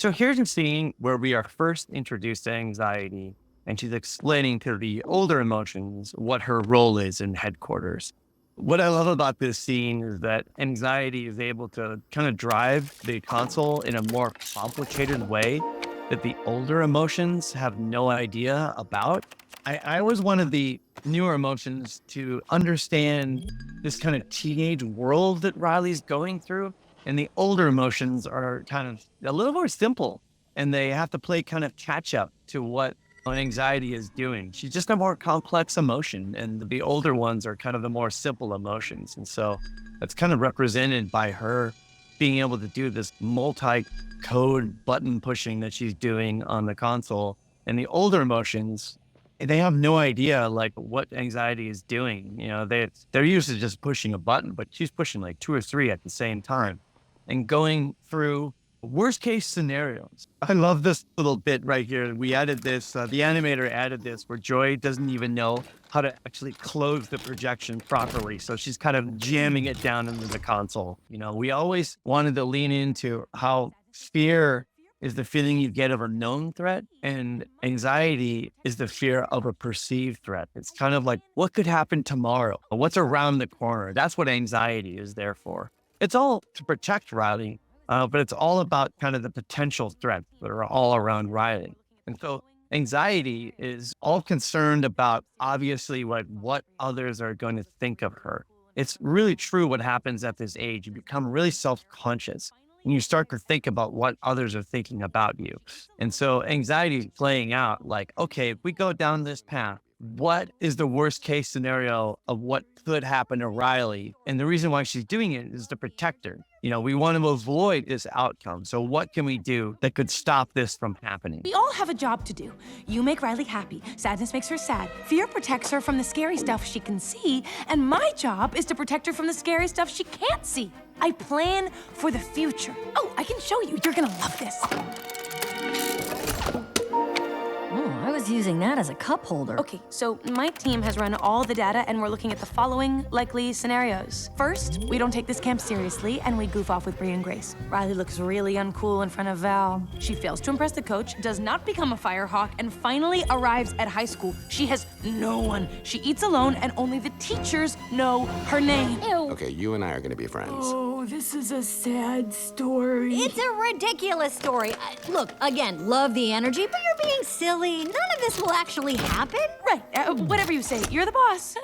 So here's a scene where we are first introduced to anxiety, and she's explaining to the older emotions what her role is in headquarters. What I love about this scene is that anxiety is able to kind of drive the console in a more complicated way that the older emotions have no idea about. I was one of the newer emotions to understand this kind of teenage world that Riley's going through. And the older emotions are kind of a little more simple, and they have to play kind of catch up to what anxiety is doing. She's just a more complex emotion, and the older ones are kind of the more simple emotions. And so that's kind of represented by her being able to do this multi-code button pushing that she's doing on the console. And the older emotions, they have no idea like what anxiety is doing. They're used to just pushing a button, but she's pushing like two or three at the same time and going through worst case scenarios. I love this little bit right here. We added this, the animator added this where Joy doesn't even know how to actually close the projection properly. So she's kind of jamming it down into the console. We always wanted to lean into how fear is the feeling you get of a known threat, and anxiety is the fear of a perceived threat. It's kind of like, what could happen tomorrow? What's around the corner? That's what anxiety is there for. It's all to protect Riley, but it's all about kind of the potential threats that are all around Riley. And so anxiety is all concerned about obviously what others are going to think of her. It's really true what happens at this age. You become really self-conscious and you start to think about what others are thinking about you. And so anxiety is playing out like, okay, if we go down this path, what is the worst case scenario of what could happen to Riley? And the reason why she's doing it is to protect her. We want to avoid this outcome. So what can we do that could stop this from happening? We all have a job to do. You make Riley happy. Sadness makes her sad. Fear protects her from the scary stuff she can see. And my job is to protect her from the scary stuff she can't see. I plan for the future. Oh, I can show you. You're gonna love this. I was using that as a cup holder. Okay, so my team has run all the data and we're looking at the following likely scenarios. First, we don't take this camp seriously and we goof off with Bree and Grace. Riley looks really uncool in front of Val. She fails to impress the coach, does not become a firehawk, and finally arrives at high school. She has no one. She eats alone and only the teachers know her name. Ew. Okay, you and I are gonna be friends. Oh, this is a sad story. It's a ridiculous story. Look, again, love the energy, but you're being silly. None of this will actually happen. Right, whatever you say, you're the boss.